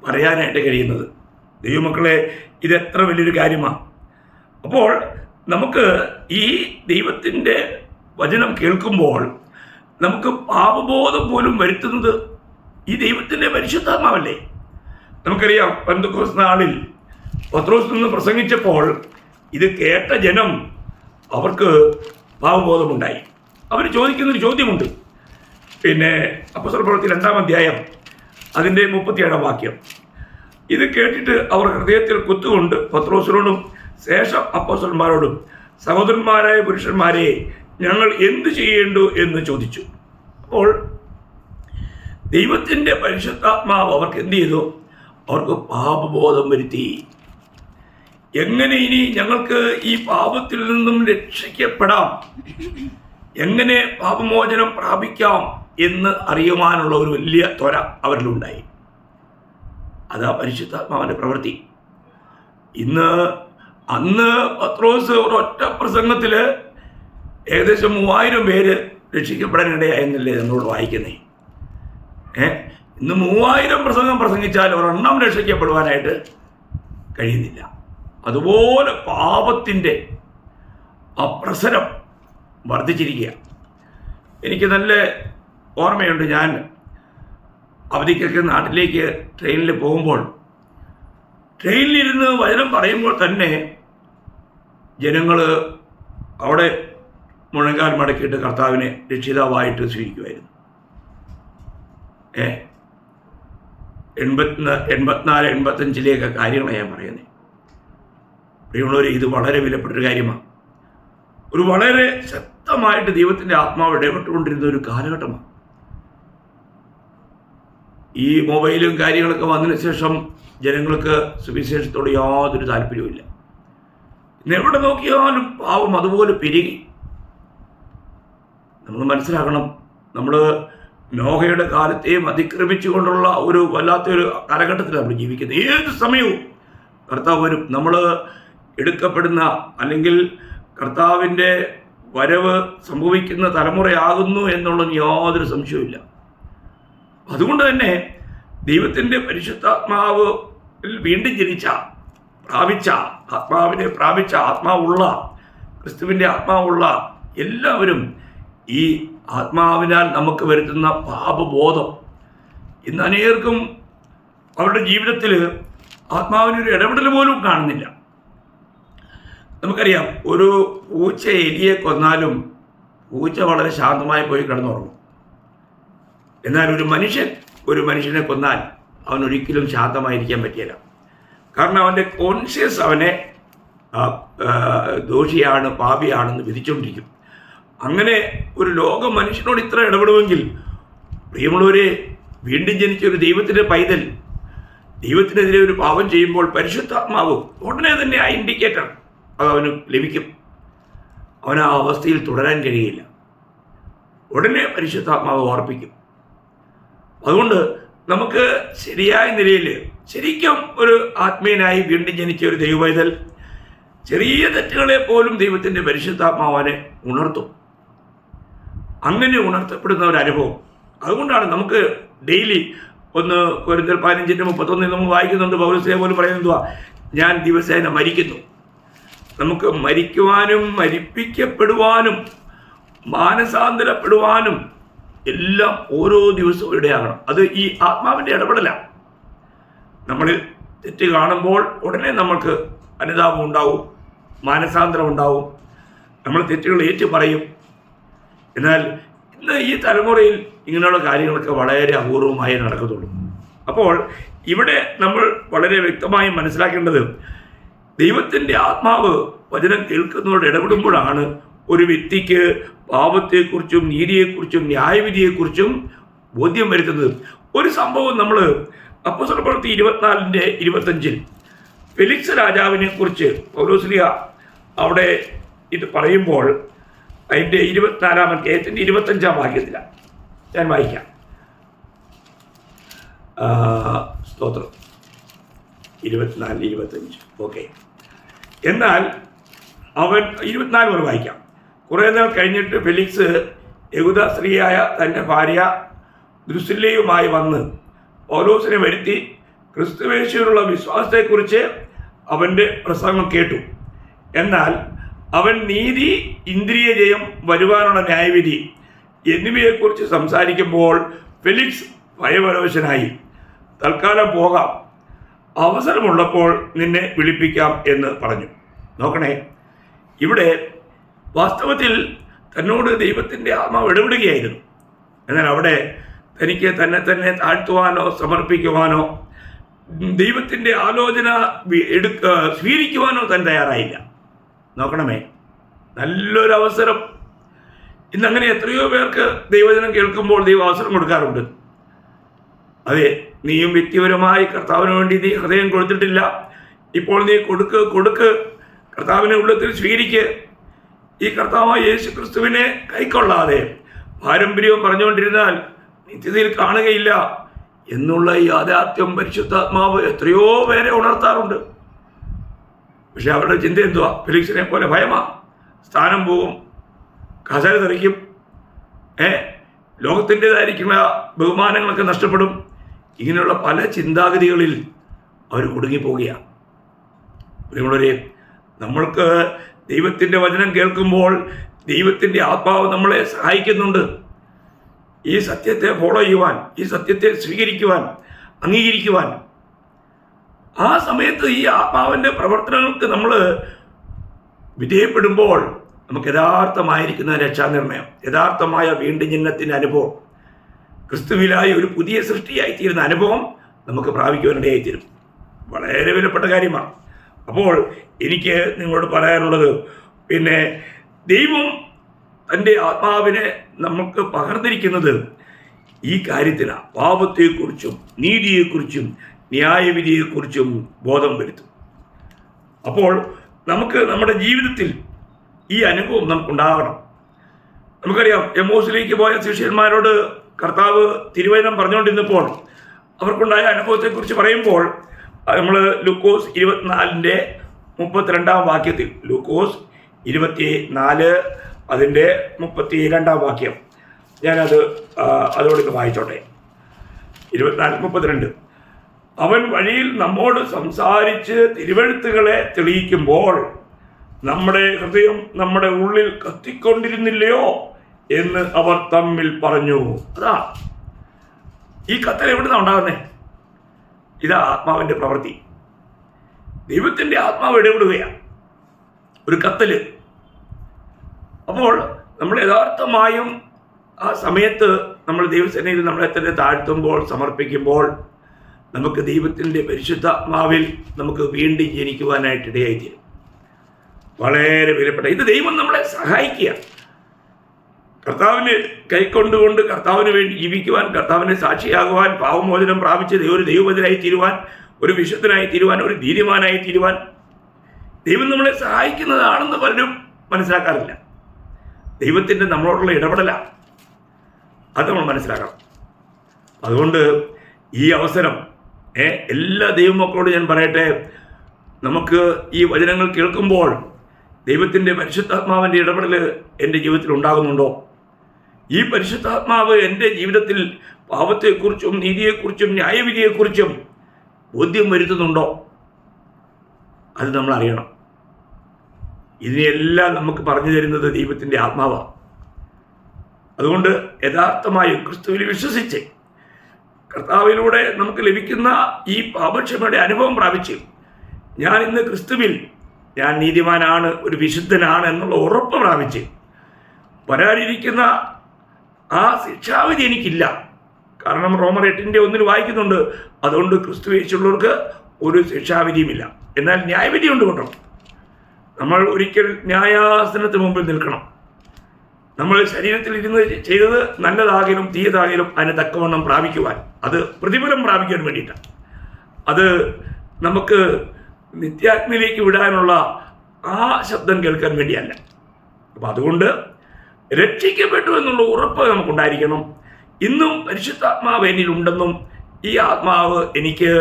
പറയാനായിട്ട് കഴിയുന്നത്. ദൈവമക്കളെ, ഇതെത്ര വലിയൊരു കാര്യമാണ്. അപ്പോൾ നമുക്ക് ഈ ദൈവത്തിൻ്റെ വചനം കേൾക്കുമ്പോൾ നമുക്ക് പാപബോധം പോലും വരുത്തുന്നത് ഈ ദൈവത്തിൻ്റെ പരിശുദ്ധാത്മാവല്ലേ. നമുക്കറിയാം, പെന്തക്കോസ്ത് നാളിൽ പത്രോസ് നിന്ന് പ്രസംഗിച്ചപ്പോൾ ഇത് കേട്ട ജനം അവർക്ക് പാപബോധമുണ്ടായി. അവർ ചോദിക്കുന്നൊരു ചോദ്യമുണ്ട്. പിന്നെ അപ്പോസ്തല പ്രവൃത്തി 2-ാം അധ്യായം അതിൻ്റെ 37-ാം വാക്യം. ഇത് കേട്ടിട്ട് അവർ ഹൃദയത്തിൽ കുത്തുകൊണ്ട് പത്രോസിനോടും ശേഷം അപ്പോസ്തലന്മാരോടും, സഹോദരന്മാരായ പുരുഷന്മാരെ, ഞങ്ങൾ എന്തു ചെയ്യേണ്ടു എന്ന് ചോദിച്ചു. അപ്പോൾ ദൈവത്തിൻ്റെ പരിശുദ്ധാത്മാവ് അവർക്ക് എന്ത് ചെയ്തു? അവർക്ക് പാപബോധം വരുത്തി. എങ്ങനെ ഇനി ഞങ്ങൾക്ക് ഈ പാപത്തിൽ നിന്നും രക്ഷിക്കപ്പെടാം, എങ്ങനെ പാപമോചനം പ്രാപിക്കാം എന്ന് അറിയുവാനുള്ള ഒരു വലിയ ത്വര അവരിലുണ്ടായി. അതാ പരിശുദ്ധാത്മാവിൻ്റെ പ്രവൃത്തി. അന്ന് പത്രോസ് ഒരൊറ്റ പ്രസംഗത്തിൽ ഏകദേശം 3000 പേര് രക്ഷിക്കപ്പെടാനിടയായെന്നല്ലേ നമ്മളോട് വായിക്കുന്നേ. ഇന്ന് 3000 പ്രസംഗം പ്രസംഗിച്ചാൽ ഒരെണ്ണം രക്ഷിക്കപ്പെടുവാനായിട്ട് കഴിയുന്നില്ല. അതുപോലെ പാപത്തിൻ്റെ പ്രസരം വർദ്ധിച്ചിരിക്കുക. എനിക്ക് നല്ല ഓർമ്മയുണ്ട്. ഞാൻ അവധിക്കൊക്കെ നാട്ടിലേക്ക് ട്രെയിനിൽ പോകുമ്പോൾ ട്രെയിനിലിരുന്ന് വചനം പറയുമ്പോൾ തന്നെ ജനങ്ങൾ അവിടെ മുഴങ്കാൽ മടക്കിയിട്ട് കർത്താവിനെ രക്ഷിതാവായിട്ട് സ്വീകരിക്കുമായിരുന്നു. 84-85 കാര്യങ്ങളാണ് ഞാൻ പറയുന്നത്. പ്രിയമുള്ളവരെ, ഇത് വളരെ വിലപ്പെട്ടൊരു കാര്യമാണ്. ഒരു വളരെ ശക്തമായിട്ട് ദൈവത്തിൻ്റെ ആത്മാവ് ഇടപെട്ടുകൊണ്ടിരുന്ന ഒരു കാലഘട്ടമാണ്. ഈ മൊബൈലും കാര്യങ്ങളൊക്കെ വന്നതിന് ശേഷം ജനങ്ങൾക്ക് സുവിശേഷത്തോട് യാതൊരു താല്പര്യവുമില്ല. ഇന്ന് എവിടെ നോക്കിയാലും പാവം അതുപോലെ പെരുകി. നമ്മൾ മനസ്സിലാക്കണം, നമ്മൾ നോഹയുടെ കാലത്തെയും അതിക്രമിച്ചുകൊണ്ടുള്ള ഒരു വല്ലാത്തൊരു കാലഘട്ടത്തിലാണ് നമ്മൾ ജീവിക്കുന്നത്. ഏത് സമയവും കർത്താവ് വരും. നമ്മൾ എടുക്കപ്പെടുന്ന അല്ലെങ്കിൽ കർത്താവിൻ്റെ വരവ് സംഭവിക്കുന്ന തലമുറയാകുന്നു എന്നുള്ളത് യാതൊരു സംശയവുമില്ല. അതുകൊണ്ട് തന്നെ ദൈവത്തിൻ്റെ പരിശുദ്ധാത്മാവ് വീണ്ടും പ്രാപിച്ച ആത്മാവുള്ള ക്രിസ്തുവിൻ്റെ ആത്മാവുള്ള എല്ലാവരും ഈ ആത്മാവിനാൽ നമുക്ക് വരുത്തുന്ന പാപബോധം ഇന്ന് അനേകർക്കും അവരുടെ ജീവിതത്തിൽ ആത്മാവിനൊരു ഇടപെടൽ പോലും കാണുന്നില്ല. നമുക്കറിയാം, ഒരു പൂച്ച എലിയെ കൊന്നാലും പൂച്ച വളരെ ശാന്തമായി പോയി കിടന്നുറങ്ങും. എന്നാൽ ഒരു മനുഷ്യനെ കൊന്നാൽ അവനൊരിക്കലും ശാന്തമായിരിക്കാൻ പറ്റില്ല. കാരണം അവൻ്റെ കോൺഷ്യസ് അവനെ ദോഷിയാണ്, പാപിയാണെന്ന് വിധിച്ചുകൊണ്ടിരിക്കും. അങ്ങനെ ഒരു ലോക മനുഷ്യനോട് ഇത്ര ഇടപെടുമെങ്കിൽ, പ്രിയമുള്ളവരെ, വീണ്ടും ജനിച്ച ഒരു ദൈവത്തിൻ്റെ പൈതൽ ദൈവത്തിനെതിരെ ഒരു പാപം ചെയ്യുമ്പോൾ പരിശുദ്ധാത്മാവ് ഉടനെ തന്നെ ആ ഇൻഡിക്കേറ്റർ അതവന് ലഭിക്കും. അവന് ആ അവസ്ഥയിൽ തുടരാൻ കഴിയില്ല. ഉടനെ പരിശുദ്ധാത്മാവ് ഓർപ്പിക്കും. അതുകൊണ്ട് നമുക്ക് ശരിയായ നിലയിൽ ശരിക്കും ഒരു ആത്മീയനായി വീണ്ടും ജനിച്ച ഒരു ദൈവപൈതൽ ചെറിയ തെറ്റുകളെ പോലും ദൈവത്തിൻ്റെ പരിശുദ്ധാത്മാവിനെ ഉണർത്തും. അങ്ങനെ ഉണർത്തപ്പെടുന്ന ഒരു അനുഭവം. അതുകൊണ്ടാണ് നമുക്ക് ഡെയിലി 1 കൊരിന്ത്യർ 15:31 നമ്മൾ വായിക്കുന്നുണ്ട്. പൗലോസ് പോലും പറയുന്നതുവാ, ഞാൻ ദിവസേന മരിക്കുന്നു. നമുക്ക് മരിക്കുവാനും മരിപ്പിക്കപ്പെടുവാനും മാനസാന്തരപ്പെടുവാനും എല്ലാം ഓരോ ദിവസവും ഇടയാകണം. അത് ഈ ആത്മാവിൻ്റെ ഇടപെടലാണ്. നമ്മളിൽ തെറ്റ് കാണുമ്പോൾ ഉടനെ നമുക്ക് അനുതാപം ഉണ്ടാവും, മാനസാന്തരം ഉണ്ടാവും, നമ്മൾ തെറ്റുകൾ ഏറ്റു പറയും. എന്നാൽ ഇന്ന് ഈ തലമുറയിൽ ഇങ്ങനെയുള്ള കാര്യങ്ങളൊക്കെ വളരെ അപൂർവമായി നടക്കത്തുള്ളൂ. അപ്പോൾ ഇവിടെ നമ്മൾ വളരെ വ്യക്തമായി മനസ്സിലാക്കേണ്ടത്, ദൈവത്തിൻ്റെ ആത്മാവ് വചനം കേൾക്കുന്നതോട് ഇടപെടുമ്പോഴാണ് ഒരു വ്യക്തിക്ക് പാപത്തെക്കുറിച്ചും നീതിയെക്കുറിച്ചും ന്യായവിധിയെക്കുറിച്ചും ബോധ്യം വരുത്തുന്നത്. ഒരു സംഭവം നമ്മൾ അപ്പോസ്തലപ്രവൃത്തി 24:25 ഫെലിക്സ് രാജാവിനെ കുറിച്ച് പൗലോസ്ലീഹ അവിടെ ഇത് പറയുമ്പോൾ അതിൻ്റെ 24-ാം അധ്യായത്തിൻ്റെ 25-ാം വാക്യത്തിലാണ് ഞാൻ വായിക്കാം. സ്തോത്രം. 24-25. ഓക്കെ. എന്നാൽ അവൻ 24 വരെ വായിക്കാം. കുറേ നാൾ കഴിഞ്ഞിട്ട് ഫെലിക്സ് യഹൂദ സ്ത്രീയായ തൻ്റെ ഭാര്യ ദ്രുസില്ലയുമായി വന്ന് പൗലോസിനെ വരുത്തി ക്രിസ്തുവേശുവിലുള്ള വിശ്വാസത്തെക്കുറിച്ച് അവൻ്റെ പ്രസംഗം കേട്ടു. എന്നാൽ അവൻ നീതി, ഇന്ദ്രിയ ജയം, വരുവാനുള്ള ന്യായവിധി എന്നിവയെക്കുറിച്ച് സംസാരിക്കുമ്പോൾ ഫെലിക്സ് ഭയപരവശനായി. തൽക്കാലം പോകാം, അവസരമുള്ളപ്പോൾ നിന്നെ വിളിപ്പിക്കാം എന്ന് പറഞ്ഞു. നോക്കണേ, ഇവിടെ വാസ്തവത്തിൽ തന്നോട് ദൈവത്തിൻ്റെ ആത്മാവ് ഇടപെടുകയായിരുന്നു. എന്നാൽ അവിടെ തനിക്ക് തന്നെ താഴ്ത്തുവാനോ സമർപ്പിക്കുവാനോ ദൈവത്തിൻ്റെ ആലോചന സ്വീകരിക്കുവാനോ താൻ തയ്യാറായില്ല. നോക്കണമേ, നല്ലൊരു അവസരം. ഇന്നങ്ങനെ എത്രയോ പേർക്ക് ദൈവവചനം കേൾക്കുമ്പോൾ ദൈവം അവസരം കൊടുക്കാറുണ്ട്. അതെ, നീയും വ്യക്തിപരമായി കർത്താവിന് വേണ്ടി നീ ഹൃദയം കൊടുത്തിട്ടില്ല, ഇപ്പോൾ നീ കൊടുക്ക് കർത്താവിനെ ഉള്ളത്തിൽ സ്വീകരിക്ക്. ഈ കർത്താവായ യേശു ക്രിസ്തുവിനെ കൈക്കൊള്ളാതെ പാരമ്പര്യവും പറഞ്ഞുകൊണ്ടിരുന്നാൽ നിത്യതയിൽ കാണുകയില്ല എന്നുള്ള ഈ യാഥാർത്ഥ്യം പരിശുദ്ധാത്മാവ് എത്രയോ പേരെ ഉണർത്താറുണ്ട്. പക്ഷെ അവരുടെ ചിന്ത എന്തുവാ? ഫെലിക്സിനെ പോലെ ഭയമാ, സ്ഥാനം പോകും, കസര തെറിക്കും, ലോകത്തിൻ്റെതായിരിക്കുന്ന ബഹുമാനങ്ങളൊക്കെ നഷ്ടപ്പെടും. ഇങ്ങനെയുള്ള പല ചിന്താഗതികളിൽ അവർ കുടുങ്ങിപ്പോവുകയാണ്. പ്രിയമുള്ളവരെ, നമ്മൾക്ക് ദൈവത്തിൻ്റെ വചനം കേൾക്കുമ്പോൾ ദൈവത്തിൻ്റെ ആത്മാവ് നമ്മളെ സഹായിക്കുന്നുണ്ട്. ഈ സത്യത്തെ ഫോളോ ചെയ്യുവാൻ, ഈ സത്യത്തെ സ്വീകരിക്കുവാൻ, അംഗീകരിക്കുവാൻ. ആ സമയത്ത് ഈ ആത്മാവിൻ്റെ പ്രവർത്തനങ്ങൾക്ക് നമ്മൾ വിധേയപ്പെടുമ്പോൾ നമുക്ക് യഥാർത്ഥമായിരിക്കുന്ന രക്ഷാനിർണയം, യഥാർത്ഥമായ വീണ്ടും ജനനത്തിൻ്റെ അനുഭവം, ക്രിസ്തുവിലായി ഒരു പുതിയ സൃഷ്ടിയായിത്തീരുന്ന അനുഭവം നമുക്ക് പ്രാപിക്കുവാനിടയായിത്തീരും. വളരെ വിലപ്പെട്ട കാര്യമാണ്. അപ്പോൾ എനിക്ക് നിങ്ങളോട് പറയാനുള്ളത്, പിന്നെ ദൈവം തൻ്റെ ആത്മാവിനെ നമുക്ക് പകർന്നിരിക്കുന്നത് ഈ കാര്യത്തിലാണ്. പാപത്തെക്കുറിച്ചും നീതിയെക്കുറിച്ചും ന്യായവിധിയെക്കുറിച്ചും ബോധം വരുത്തും. അപ്പോൾ നമുക്ക് നമ്മുടെ ജീവിതത്തിൽ ഈ അനുഭവം നമുക്കുണ്ടാകണം. നമുക്കറിയാം, എമ്മോസിലേക്ക് പോയ ശിഷ്യന്മാരോട് കർത്താവ് തിരുവചനം പറഞ്ഞുകൊണ്ടിരുന്നപ്പോൾ അവർക്കുണ്ടായ അനുഭവത്തെക്കുറിച്ച് പറയുമ്പോൾ നമ്മൾ ലൂക്കോസ് 24:32 വാക്യത്തിൽ, ലൂക്കോസ് 24 അതിൻ്റെ 32 വാക്യം, ഞാനത് അതോടൊക്കെ വായിച്ചോട്ടെ. 24:32. അവൻ വഴിയിൽ നമ്മോട് സംസാരിച്ച് തിരുവെഴുത്തുകളെ തെളിയിക്കുമ്പോൾ നമ്മുടെ ഹൃദയം നമ്മുടെ ഉള്ളിൽ കത്തിക്കൊണ്ടിരുന്നില്ലയോ എന്ന് അവർ തമ്മിൽ പറഞ്ഞു. അതാ ഈ കത്തൽ എവിടുന്നാണ് ഉണ്ടാകുന്നത്? ഇതാ ആത്മാവിൻ്റെ പ്രവൃത്തി. ദൈവത്തിൻ്റെ ആത്മാവ് ഇടപെടുകയാണ്, ഒരു കത്തല്. അപ്പോൾ നമ്മൾ യഥാർത്ഥമായും ആ സമയത്ത് നമ്മൾ ദൈവസേനയിൽ നമ്മളെ തന്നെ താഴ്ത്തുമ്പോൾ, സമർപ്പിക്കുമ്പോൾ നമുക്ക് ദൈവത്തിൻ്റെ പരിശുദ്ധാത്മാവിൽ നമുക്ക് വീണ്ടും ജനിക്കുവാനായിട്ട് ഇടയായിത്തീരും. വളരെ വിലപ്പെട്ട ഇത് ദൈവം നമ്മളെ സഹായിക്കുക. കർത്താവിനെ കൈക്കൊണ്ടുകൊണ്ട് കർത്താവിന് വേണ്ടി ജീവിക്കുവാൻ, കർത്താവിനെ സാക്ഷിയാകുവാൻ, പാവമോചനം പ്രാപിച്ച് ഒരു ദൈവവചനായി തീരുവാൻ, ഒരു വിശുദ്ധനായി തീരുവാൻ, ഒരു നീതിമാനായി തീരുവാൻ ദൈവം നമ്മളെ സഹായിക്കുന്നതാണെന്ന് പലരും മനസ്സിലാക്കാറില്ല. ദൈവത്തിൻ്റെ നമ്മളോടുള്ള ഇടപെടലാണ്, അത് നമ്മൾ മനസ്സിലാക്കണം. അതുകൊണ്ട് ഈ അവസരം എല്ലാ ദൈവമക്കളോടും ഞാൻ പറയട്ടെ, നമുക്ക് ഈ വചനങ്ങൾ കേൾക്കുമ്പോൾ ദൈവത്തിൻ്റെ പരിശുദ്ധാത്മാവിൻ്റെ ഇടപെടൽ എൻ്റെ ജീവിതത്തിൽ ഉണ്ടാകുന്നുണ്ടോ? ഈ പരിശുദ്ധാത്മാവ് എൻ്റെ ജീവിതത്തിൽ പാപത്തെക്കുറിച്ചും നീതിയെക്കുറിച്ചും ന്യായവിധിയെക്കുറിച്ചും ബോധ്യം വരുത്തുന്നുണ്ടോ? അത് നമ്മൾ അറിയണം. ഇതിനെല്ലാം നമുക്ക് പറഞ്ഞു തരുന്നത് ദൈവത്തിൻ്റെ ആത്മാവാണ്. അതുകൊണ്ട് യഥാർത്ഥമായും ക്രിസ്തുവിൽ വിശ്വസിച്ച് കർത്താവിലൂടെ നമുക്ക് ലഭിക്കുന്ന ഈ പാപക്ഷമയുടെ അനുഭവം പ്രാപിച്ച് ഞാൻ ഇന്ന് ക്രിസ്തുവിൽ ഞാൻ നീതിമാനാണ്, ഒരു വിശുദ്ധനാണ് എന്നുള്ള ഉറപ്പ് പ്രാപിച്ച് വരാനിരിക്കുന്ന ആ ശിക്ഷാവിധി എനിക്കില്ല. കാരണം റോമർ 8:1 വായിക്കുന്നുണ്ട്, അതുകൊണ്ട് ക്രിസ്തു യേശുള്ളവർക്ക് ഒരു ശിക്ഷാവിധിയുമില്ല. എന്നാൽ ന്യായവിധി ഉണ്ട് കേട്ടോ. നമ്മൾ ഒരിക്കൽ ന്യായാസനത്തിന് മുമ്പിൽ നിൽക്കണം. നമ്മൾ ശരീരത്തിൽ ഇരുന്ന് ചെയ്തത് നല്ലതാകിലും തീയതാകിലും അതിന് തക്കവണ്ണം പ്രാപിക്കുവാൻ, അത് പ്രതിഫലം പ്രാപിക്കാൻ വേണ്ടിയിട്ടാണ്. അത് നമുക്ക് നിത്യാഗ്നിയിലേക്ക് വിടാനുള്ള ആ ശബ്ദം കേൾക്കാൻ വേണ്ടിയല്ല. അപ്പം അതുകൊണ്ട് രക്ഷിക്കപ്പെട്ടു എന്നുള്ള ഉറപ്പ് നമുക്കുണ്ടായിരിക്കണം. ഇന്നും പരിശുദ്ധാത്മാവ് എന്നിൽ ഉണ്ടെന്നും ഈ ആത്മാവ് എനിക്ക്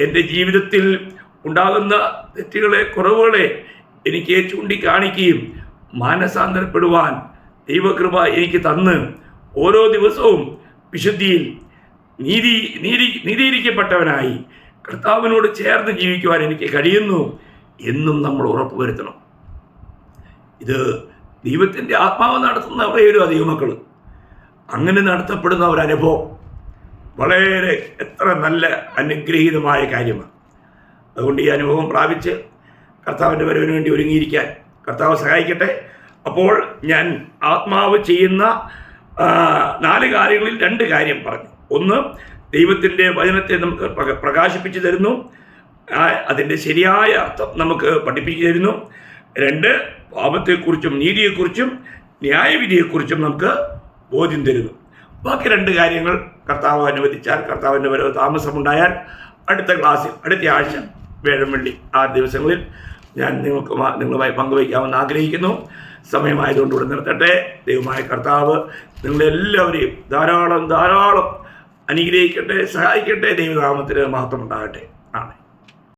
എൻ്റെ ജീവിതത്തിൽ ഉണ്ടാകുന്ന തെറ്റുകളെ, കുറവുകളെ എനിക്ക് ചൂണ്ടിക്കാണിക്കുകയും മാനസാന്തരപ്പെടുവാൻ ദൈവകൃപ എനിക്ക് തന്ന് ഓരോ ദിവസവും വിശുദ്ധിയിൽ നീതീകരിക്കപ്പെട്ടവനായി കർത്താവിനോട് ചേർന്ന് ജീവിക്കുവാൻ എനിക്ക് കഴിയുന്നു എന്നും നമ്മൾ ഉറപ്പുവരുത്തണം. ഇത് ദൈവത്തിൻ്റെ ആത്മാവ് നടത്തുന്ന ഒരേയൊരു ദൈവമക്കൾ. അങ്ങനെ നടത്തപ്പെടുന്ന ഒരനുഭവം വളരെ എത്ര നല്ല അനുഗ്രഹീതമായ കാര്യമാണ്. അതുകൊണ്ട് ഈ അനുഭവം പ്രാപിച്ച് കർത്താവിൻ്റെ വരവിന് വേണ്ടി ഒരുങ്ങിയിരിക്കാൻ കർത്താവ് സഹായിക്കട്ടെ. അപ്പോൾ ഞാൻ ആത്മാവ് ചെയ്യുന്ന 4 കാര്യങ്ങളിൽ 2 കാര്യം പറഞ്ഞു. ഒന്ന്, ദൈവത്തിൻ്റെ വചനത്തെ നമുക്ക് പ്രകാശിപ്പിച്ചു തരുന്നു, അതിൻ്റെ ശരിയായ അർത്ഥം നമുക്ക് പഠിപ്പിച്ചു തരുന്നു. 2, പാപത്തെക്കുറിച്ചും നീതിയെക്കുറിച്ചും ന്യായവിധിയെക്കുറിച്ചും നമുക്ക് ബോധ്യം തരുന്നു. ബാക്കി 2 കാര്യങ്ങൾ കർത്താവ് അനുവദിച്ചാൽ, കർത്താവിൻ്റെ വരവ് താമസമുണ്ടായാൽ അടുത്ത ക്ലാസ്സിൽ, അടുത്ത ആഴ്ച വ്യാഴം വെള്ളി ആ ദിവസങ്ങളിൽ ഞാൻ നിങ്ങളുമായി പങ്കുവയ്ക്കാമെന്ന് ആഗ്രഹിക്കുന്നു. സമയമായതുകൊണ്ട് ഇവിടെ നിർത്തട്ടെ. ദൈവമായ കർത്താവ് നിങ്ങളെല്ലാവരെയും ധാരാളം അനുഗ്രഹിക്കട്ടെ, സഹായിക്കട്ടെ. ദൈവനാമത്തിന് മഹത്വം ഉണ്ടാകട്ടെ. ആണ്.